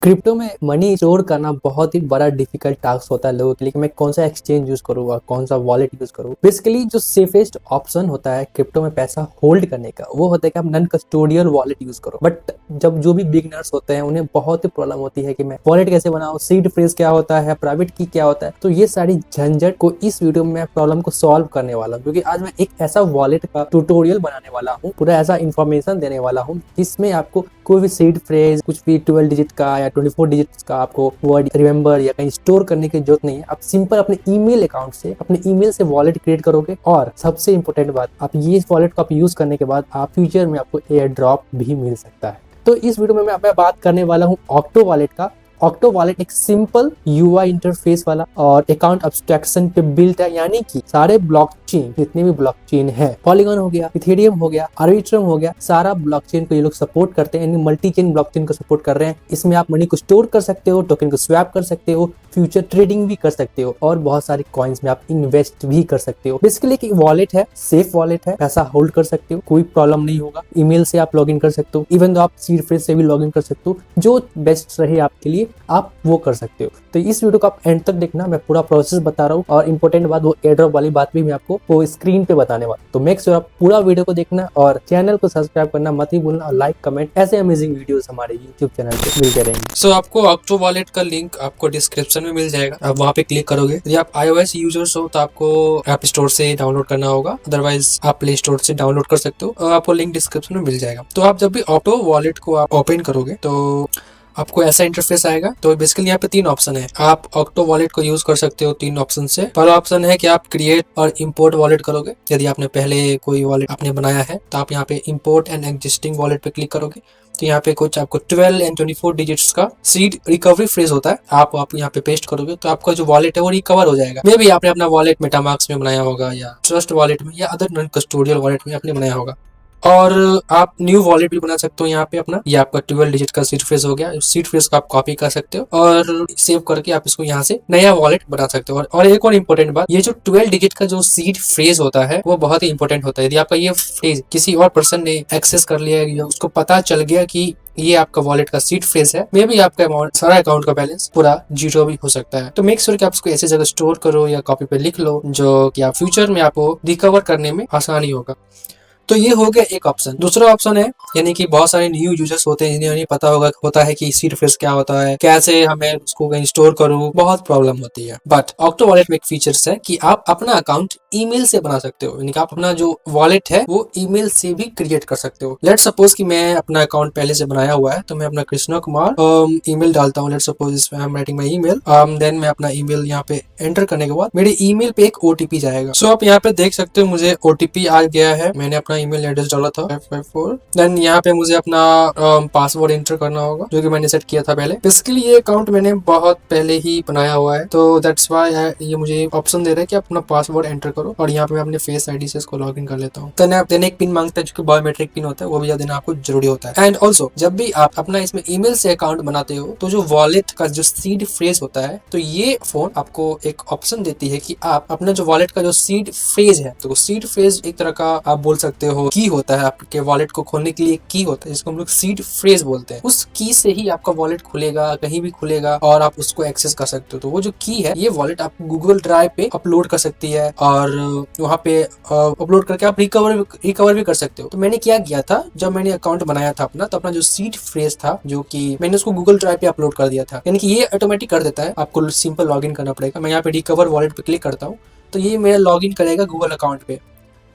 Crypto में money store करना बहुत ही बड़ा डिफिकल्ट टास्क होता है लोगों के लिए कि मैं कौन सा एक्सचेंज यूज करूंगा, कौन सा वॉलेट यूज करूँ। बेसिकली जो सेफेस्ट ऑप्शन होता है क्रिप्टो में पैसा होल्ड करने का, वो होता है कि आप नॉन कस्टोडियल वॉलेट यूज करो। बट जब जो भी बिगनर्स होते हैं उन्हें बहुत ही प्रॉब्लम होती है कि मैं वॉलेट कैसे बनाऊं, सीड फ्रेज क्या होता है, प्राइवेट की क्या होता है। तो ये सारी झंझट को इस वीडियो में मैं प्रॉब्लम को सॉल्व करने वाला हूँ, क्योंकि आज मैं एक ऐसा वॉलेट का ट्यूटोरियल बनाने वाला हूँ, पूरा ऐसा इन्फॉर्मेशन देने वाला हूँ जिसमें आपको कोई भी सीड फ्रेज, कुछ भी 12 डिजिट का या 24 डिजिट का आपको वर्ड रिमेंबर या कहीं स्टोर करने की जरूरत नहीं है। आप सिंपल अपने ईमेल अकाउंट से, अपने ईमेल से वॉलेट क्रिएट करोगे। और सबसे इंपॉर्टेंट बात, आप ये वॉलेट को आप यूज करने के बाद आप फ्यूचर में आपको एयर ड्रॉप भी मिल सकता है। तो इस वीडियो में मैं बात करने वाला हूँ ऑक्टो वॉलेट का। ऑक्टो वॉलेट एक सिंपल यूआई इंटरफेस वाला और अकाउंट एब्स्ट्रैक्शन पे बिल्ट है, यानी कि सारे ब्लॉकचेन, जितने भी ब्लॉकचेन है, पॉलीगॉन हो गया, इथेरियम हो गया, आर्बिट्रम हो गया, सारा ब्लॉकचेन को ये लोग सपोर्ट करते हैं, यानी मल्टी चेन ब्लॉकचेन को सपोर्ट कर रहे हैं। इसमें आप मनी को स्टोर कर सकते हो, टोकन को स्वैप कर सकते हो, फ्यूचर ट्रेडिंग भी कर सकते हो और बहुत सारे कॉइन्स में आप इन्वेस्ट भी कर सकते हो। बेसिकली एक वॉलेट है, सेफ वॉलेट है, पैसा होल्ड कर सकते हो, कोई प्रॉब्लम नहीं होगा। ईमेल से आप लॉगिन कर सकते हो, इवन तो आप सीड फ्रेज से भी लॉगिन कर सकते हो। जो बेस्ट रहे आपके लिए आप वो कर सकते हो। तो इस वीडियो को आप एंड तक देखना, मैं पूरा प्रोसेस बता रहा हूँ और इंपॉर्टेंट बात, वो एयर ड्रॉप वाली बात भी मैं आपको वो स्क्रीन पे बताने वाला। तो मेक श्योर आप पूरा वीडियो को देखना और चैनल को सब्सक्राइब करना मत ही भूलना, और लाइक कमेंट, ऐसे अमेजिंग वीडियोस हमारे यूट्यूब चैनल पे मिलते रहेंगे। सो आपको ऑक्टो वॉलेट का लिंक आपको डिस्क्रिप्शन में मिल जाएगा, आप वहाँ पे क्लिक करोगे। यदि आप iOS यूजर्स हो तो आपको ऐप स्टोर से डाउनलोड करना होगा, अदरवाइज आप प्ले स्टोर से डाउनलोड कर सकते हो और आपको लिंक डिस्क्रिप्शन में मिल जाएगा। तो आप जब भी ऑक्टो वॉलेट को आप ओपन करोगे तो आपको ऐसा इंटरफेस आएगा। तो बेसिकली यहाँ पे तीन ऑप्शन है, आप ऑक्टो वॉलेट को यूज कर सकते हो तीन ऑप्शन से। पहला ऑप्शन है कि आप क्रिएट और इंपोर्ट वॉलेट करोगे। यदि आपने पहले कोई वॉलेट आपने बनाया है तो आप यहाँ पे इंपोर्ट एंड एग्जिस्टिंग वॉलेट पे क्लिक करोगे। तो यहाँ पे कुछ आपको 12 एंड 24 डिजिट्स का सीड रिकवरी फ्रेज होता है, आप यहाँ पे पेस्ट करोगे तो आपका जो वॉलेट है वो रिकवर हो जाएगा। मे भी आपने अपना वॉलेट मेटामास्क में बनाया होगा या ट्रस्ट वॉलेट में या अदर नॉन कस्टोडियल वॉलेट में आपने बनाया होगा। और आप न्यू वॉलेट भी बना सकते हो यहाँ पे अपना। ये आपका 12 डिजिट का सीड फ्रेज हो गया। सीड फ्रेज को आप कॉपी कर सकते हो और सेव करके आप इसको यहाँ से नया वॉलेट बना सकते हो। और एक और इम्पोर्टेंट बात, ये जो 12 डिजिट का जो सीड फ्रेज होता है वो बहुत ही इंपॉर्टेंट होता है। यदि आपका ये फ्रेज किसी और पर्सन ने एक्सेस कर लिया है, उसको पता चल गया कि ये आपका वॉलेट का सीड फ्रेज है, मे भी आपका अमाउंट, सारा अकाउंट का बैलेंस पूरा जीरो भी हो सकता है। तो मेक श्योर कि आप इसको ऐसी जगह स्टोर करो या कॉपी पे लिख लो जो कि आप फ्यूचर में आपको रिकवर करने में आसानी होगा। तो ये हो गया एक ऑप्शन। दूसरा ऑप्शन है, यानी कि बहुत सारे न्यू यूजर्स होते हैं जिन्हें नहीं पता होता है कि सीड फ्रेज क्या होता है, कैसे हमें उसको कहीं स्टोर करूं, बहुत प्रॉब्लम होती है। बट ऑक्टो वॉलेट में एक फीचर्स है कि आप अपना अकाउंट ईमेल से बना सकते हो, यानी कि आप अपना जो वॉलेट है वो ईमेल से भी क्रिएट कर सकते हो। लेट्स सपोज कि मैं अपना अकाउंट पहले से बनाया हुआ है, तो मैं अपना कृष्णा कुमार ईमेल डालता हूँ। लेट्स सपोज इसमें I am writing my email, then मैं अपना ईमेल यहाँ पे एंटर करने के बाद मेरे ईमेल पे एक ओटीपी जाएगा। सो आप यहाँ पे देख सकते हो मुझे ओटीपी आ गया है। मैंने अपना ईमेल एड्रेस डाला था 554। देन यहाँ पे मुझे अपना पासवर्ड एंटर करना होगा जो कि मैंने सेट किया था पहले। बेसिकली ये अकाउंट मैंने बहुत पहले ही बनाया हुआ है, तो दैट्स व्हाई ये मुझे ऑप्शन दे रहा है कि अपना पासवर्ड एंटर करो। और यहाँ पे मैं अपने फेस आईडी से इसको लॉग इन कर लेता हूँ। देन एक पिन मांगता है जो कि बायोमेट्रिक पिन होता है, वो भी देना आपको जरूरी होता है। एंड ऑल्सो जब भी आप अपना इसमें ईमेल से अकाउंट बनाते हो तो जो वॉलेट का जो सीड फ्रेज होता है, तो ये फोन आपको एक ऑप्शन देती है कि आप अपना जो वॉलेट का जो सीड फ्रेज है, तो सीड फ्रेज एक तरह का आप बोल सकते हो की होता है। आपके वॉलेट को खोलने के लिए की होता है जिसको हम लोग सीड फ्रेज बोलते हैं। उस की से ही आपका वॉलेट खुलेगा, कहीं भी खुलेगा और आप उसको एक्सेस कर सकते हो। तो वो जो की है, ये वॉलेट आप गूगल ड्राइव पे अपलोड कर सकती है और वहाँ पे अपलोड करके आप रिकवर भी कर सकते हो। तो मैंने क्या किया था, जब मैंने अकाउंट बनाया था अपना, तो अपना जो सीड फ्रेज था जो कि मैंने उसको गूगल ड्राइव पे अपलोड कर दिया था, यानी कि ये ऑटोमेटिक कर देता है, आपको सिंपल लॉगिन करना पड़ेगा। मैं यहाँ पे रिकवर वॉलेट पे क्लिक करता हूँ तो ये मेरा लॉगिन करेगा गूगल अकाउंट पे।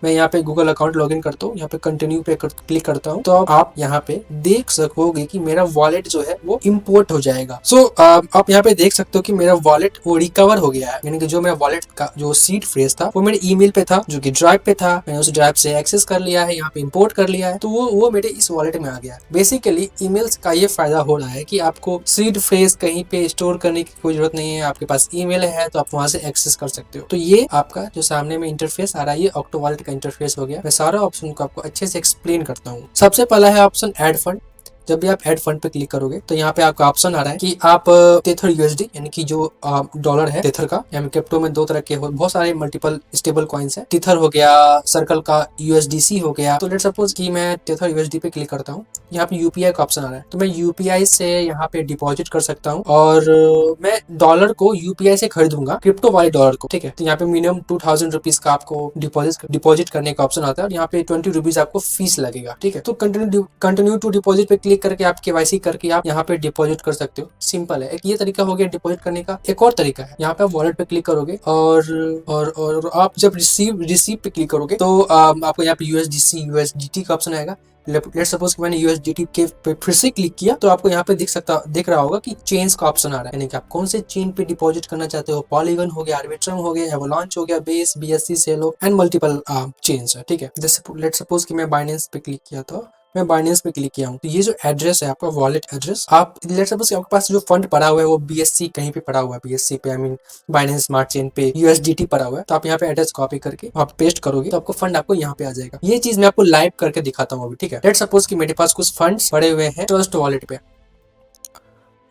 मैं यहाँ पे गूगल अकाउंट लॉगिन करता हूँ, यहाँ पे कंटिन्यू पे क्लिक करता हूँ, तो आप यहाँ पे देख सकोगे कि मेरा वॉलेट जो है वो इंपोर्ट हो जाएगा। सो आप यहाँ पे देख सकते हो कि मेरा वॉलेट वो रिकवर हो गया है, यानी कि जो मेरा वॉलेट का जो सीड फ्रेज था वो मेरे ईमेल पे था, जो कि ड्राइव पे था। मैंने उस ड्राइव से एक्सेस कर लिया है, यहाँ पे इंपोर्ट कर लिया है, तो वो मेरे इस वॉलेट में आ गया। बेसिकली ईमेल्स का ये फायदा हो रहा है कि आपको सीड फ्रेज कहीं पे स्टोर करने की कोई जरूरत नहीं है, आपके पास ईमेल है तो आप वहां से एक्सेस कर सकते हो। तो ये आपका जो सामने में इंटरफेस आ रहा है, ये ऑक्टो वॉलेट का इंटरफेस हो गया। मैं सारा ऑप्शन को आपको अच्छे से एक्सप्लेन करता हूँ। सबसे पहला है ऑप्शन ऐड फंड। जब भी आप ऐड फंड पे क्लिक करोगे तो यहाँ पे आपका ऑप्शन आ रहा है कि आप टेथर यूएसडी यानी कि जो डॉलर है टेथर का, यानी क्रिप्टो में दो तरह के बहुत सारे मल्टीपल स्टेबल कॉइन्स है। टेथर हो गया, सर्कल का यूएसडीसी हो गया। तो लेट सपोज कि मैं टेथर यूएसडी पे क्लिक करता हूँ, यहाँ पे यूपीआई का ऑप्शन आ रहा है, तो मैं यूपीआई से यहाँ पे डिपॉजिट कर सकता हूँ और मैं डॉलर को यूपीआई से खरीदूंगा, क्रिप्टो वाले डॉलर को, ठीक है। तो यहाँ पे मिनिमम 2000 रुपीज का आपको डिपॉजिट करने का ऑप्शन आता है और यहाँ पे 20 रुपीज आपको फीस लगेगा, ठीक है। तो कंटिन्यू टू डिपॉजिट पे क्लिक करके आप केवाईसी करके आप यहाँ पे डिपॉजिट कर सकते हो। सिंपल है। एक ये तरीका हो गया डिपॉजिट करने का। एक और तरीका है, यहाँ पे आप वॉलेट पे क्लिक करोगे और आप जब रिसीव पे क्लिक करोगे तो आपको यहाँ पे यूएसडीसी यूएसडीटी का ऑप्शन आएगा। लेट्स सपोज कि मैंने यूएसडीटी के पे फिर से क्लिक किया तो आपको यहाँ पे दिख रहा होगा कि चेन्स का ऑप्शन आ रहा है, यानी कि आप कौन से चेन पे डिपॉजिट करना चाहते हो। पॉलीगन हो गया, आर्बिट्रम हो गया, एवलांच हो गया, base, BSC, Celo and multiple chains है, ठीक है। लेट्स सपोज कि मैं बाइनेंस पे क्लिक किया था, मैं बाइनेंस पे क्लिक किया हूँ, तो ये जो एड्रेस है आपका वॉलेट एड्रेस, आप लेट्स सपोज आपके पास जो फंड पड़ा हुआ है वो बीएससी कहीं पे पड़ा हुआ है, बीएससी पे I mean Binance smart chain पे यूएसडीटी पड़ा हुआ है, तो आप यहाँ पे एड्रेस कॉपी करके आप पेस्ट करोगे तो आपको फंड आपको यहाँ पे आ जाएगा। ये चीज मैं आपको लाइव करके दिखाता हूँ अभी, ठीक है। लेट्स सपोज कि मेरे पास कुछ फंड्स पड़े हुए हैं ट्रस्ट वॉलेट पे।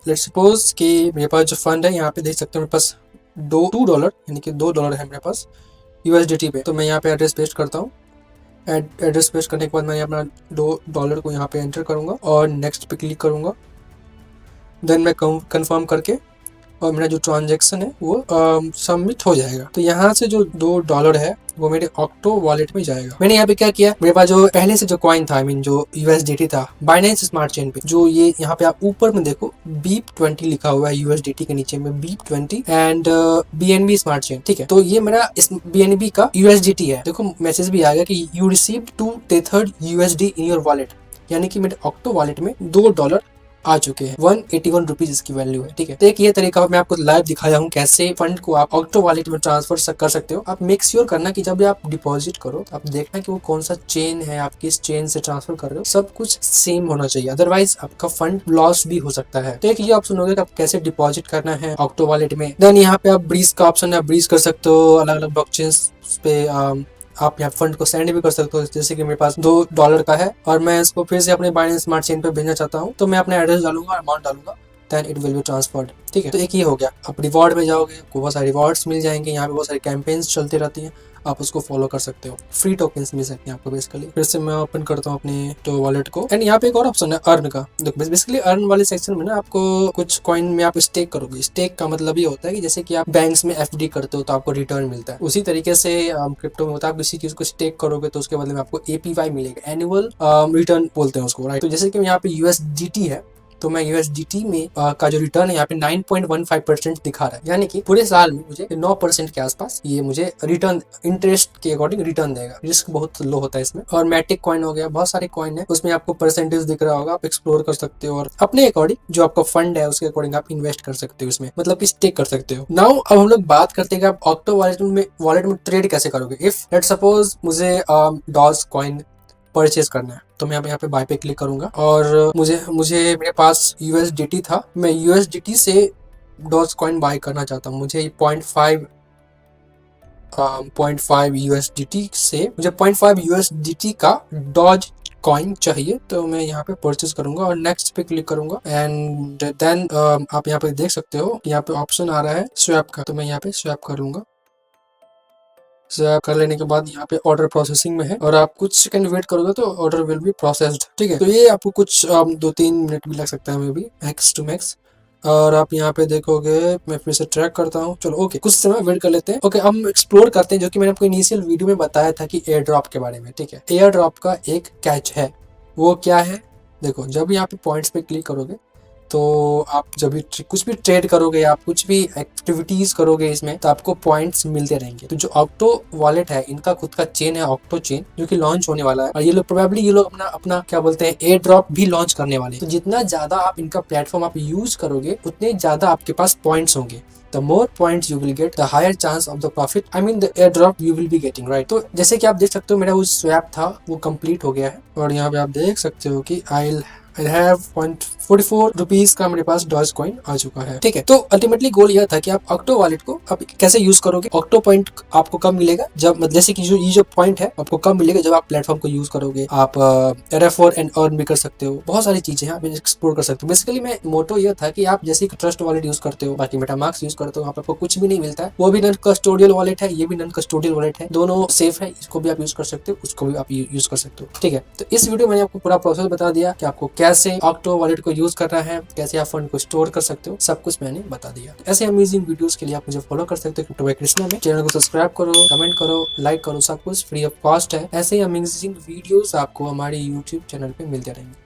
लेट्स सपोज कि मेरे पास जो फंड है यहाँ पे देख सकते हो, मेरे पास $2 यानी कि $2 है मेरे पास यूएसडीटी पे। तो मैं यहाँ पे एड्रेस पेस्ट करता हूँ। एड्रेस पेस्ट करने के बाद मैं अपना $2 को यहाँ पे एंटर करूंगा और नेक्स्ट पे क्लिक करूंगा। देन मैं कंफर्म करके और मेरा जो ट्रांजैक्शन है वो सबमिट हो जाएगा। तो यहाँ से जो $2 है वो मेरे ऑक्टो वॉलेट में जाएगा। मैंने यहाँ पे क्या किया, मेरे पास जो पहले से जो कॉइन था, आई मीन जो यूएसडीटी था बाइनेंस स्मार्ट चेन पे, जो ये यहाँ पे आप ऊपर में देखो BEEP20 लिखा हुआ है यूएसडीटी के नीचे में BEEP20 and BNB smart chain, ठीक है। तो ये मेरा इस BNB का यूएसडीटी है। देखो मैसेज भी आ गया कि you received 2 tethered USD in your wallet, यानी कि मेरे ऑक्टो वॉलेट में $2 आ चुके हैं। 181 रुपीज इसकी वैल्यू है, ठीक है। तो एक ये तरीका मैं आपको लाइव दिखाया हूँ कैसे फंड को आप ऑक्टो वॉलेट में ट्रांसफर कर सकते हो। आप मेक श्योर करना कि जब भी आप डिपॉजिट करो तो आप देखना कि वो कौन सा चेन है, आप किस चेन से ट्रांसफर कर रहे हो, सब कुछ सेम होना चाहिए, अदरवाइज आपका फंड लॉस भी हो सकता है। तो एक ये ऑप्शन हो गया कि आप कैसे डिपॉजिट करना है ऑक्टो वॉलेट में। देन यहाँ पे आप ब्रीज का ऑप्शन है, आप ब्रीज कर सकते हो अलग अलग ब्लॉकचेन्स पे। आप यहाँ फंड को सेंड भी कर सकते हो, जैसे कि मेरे पास $2 का है और मैं इसको फिर से अपने बाइनेंस स्मार्ट चेन पे भेजना चाहता हूँ, तो मैं अपना एड्रेस डालूंगा, अमाउंट डालूंगा, then it will be transferred, ठीक है। तो एक ये हो गया। आप रिवॉर्ड में जाओगे, आपको बहुत सारे रिवॉर्ड्स मिल जाएंगे। यहाँ पे बहुत सारी कैंपेन्स चलती रहती हैं, आप उसको फॉलो कर सकते हो। फ्री टोकन्स मिल सकते हैं आपको बेसिकली। फिर से मैं ओपन करता हूँ अपने तो वॉलेट को एंड यहाँ पे एक और ऑप्शन है अर्न का। देखो बेसिकली अर्न वाले सेक्शन में ना आपको कुछ कॉइन में आप स्टेक करोगे। स्टेक का मतलब ये होता है कि जैसे कि आप बैंक्स में एफडी करते हो तो आपको रिटर्न मिलता है, उसी तरीके से क्रिप्टो में होता है। आप किसी चीज को स्टेक करोगे तो उसके बदले में आपको एपीवाई मिलेगा, एनुअल रिटर्न बोलते हैं उसको, राइट। तो जैसे कि यहाँ पे यूएसडीटी है, तो मैं यूएसडीटी में का जो रिटर्न है यहाँ पे 9.15% दिखा रहा है, यानी कि पूरे साल में मुझे 9% के आसपास ये मुझे रिटर्न इंटरेस्ट के अकॉर्डिंग रिटर्न देगा। रिस्क बहुत लो होता है इसमें। और मैटिक कॉइन हो गया, बहुत सारे कॉइन है, उसमें आपको परसेंटेज दिख रहा होगा, आप एक्सप्लोर कर सकते हो और अपने अकॉर्डिंग जो आपका फंड है उसके अकॉर्डिंग आप इन्वेस्ट कर सकते हो इसमें, मतलब कि स्टेक कर सकते हो। नाउ अब हम लोग बात करते हैं कि आप ऑक्टो वॉलेट में ट्रेड कैसे करोगे। इफ लेट्स सपोज मुझे डॉज कॉइन परचेज करना है तो मैं यहाँ पे बाय पे क्लिक करूंगा और मुझे मेरे पास यूएसडीटी था, मैं यूएसडीटी से डॉज कॉइन बाय करना चाहता हूँ। मुझे 0.5 यूएसडीटी से मुझे 0.5 यूएसडीटी का डॉज कॉइन चाहिए, तो मैं यहाँ पे परचेज करूंगा और नेक्स्ट पे क्लिक करूंगा एंड देन आप यहाँ पे देख सकते हो यहाँ पे ऑप्शन आ रहा है स्वैप का, तो मैं यहाँ पे स्वैप कर लूंगा। स्वैप कर लेने के बाद यहाँ पे ऑर्डर प्रोसेसिंग में है और आप कुछ सेकंड वेट करोगे तो ऑर्डर विल बी प्रोसेस्ड, ठीक है। तो ये आपको कुछ 2-3 मिनट भी लग सकता है, maybe max to max. और आप यहाँ पे देखोगे, मैं फिर से ट्रैक करता हूँ, चलो ओके कुछ समय वेट कर लेते हैं। ओके हम एक्सप्लोर करते हैं जो कि मैंने आपको इनिशियल वीडियो में बताया था कि एयर ड्रॉप के बारे में, ठीक है। एयर ड्रॉप का एक कैच है, वो क्या है, देखो जब यहाँ पे पॉइंट्स पे क्लिक करोगे तो आप जब भी कुछ भी ट्रेड करोगे, आप कुछ भी एक्टिविटीज करोगे इसमें, तो आपको पॉइंट्स मिलते रहेंगे। तो जो ऑक्टो वॉलेट है इनका खुद का चेन है ऑक्टो चेन, जो कि लॉन्च होने वाला है और ये लोग प्रोबेबली ये लोग अपना क्या बोलते हैं एयर ड्रॉप भी लॉन्च करने वाले हैं। तो जितना ज्यादा आप इनका प्लेटफॉर्म आप यूज करोगे उतने ज्यादा आपके पास पॉइंट्स होंगे। The more points you will get, the higher chance of the profit. I mean the airdrop you will be getting, right? तो जैसे कि आप देख सकते हो मेरा वो स्वैप था वो कंप्लीट हो गया है और यहाँ पे आप देख सकते हो कि I'll have ₹44 का मेरे पास डॉज कॉइन आ चुका है। ठीक है, तो अल्टीमेटली गोल यह था कि आप ऑक्टो वॉलेट को आप कैसे यूज करोगे। ऑक्टो पॉइंट आपको कब मिलेगा, जब जैसे कि ये जो पॉइंट है आपको कब मिलेगा, जब आप प्लेटफॉर्म को यूज करोगे। आप रेफर एंड अर्न भी कर सकते हो, बहुत सारी चीजें हैं आप एक्सप्लोर कर सकते हो। बेसिकली मैं मोटो यह था कि आप जैसे ट्रस्ट वॉलेट यूज करते हो, बाकी मेटामास्क यूज करते हो, वहाँ पे आपको कुछ भी नहीं मिलता है, वो भी नॉन कस्टोडियल वॉलेट है, ये भी नॉन कस्टोडियल वॉलेट है, दोनों सेफ है, इसको भी आप यूज कर सकते हो, उसको भी आप यूज कर सकते हो। ठीक है, तो इस वीडियो में मैंने आपको पूरा प्रोसेस बता दिया कि आपको कैसे ऑक्टो वॉलेट को यूज करना है, कैसे आप फंड को स्टोर कर सकते हो, सब कुछ मैंने बता दिया। ऐसे अमेजिंग वीडियोस के लिए आप मुझे फॉलो कर सकते हो क्रिप्टो बाय कृष्णा में। चैनल को सब्सक्राइब करो, कमेंट करो, लाइक करो, सब कुछ फ्री ऑफ कॉस्ट है। ऐसे अमेजिंग वीडियोस आपको हमारे यूट्यूब चैनल पे मिलते रहेंगे।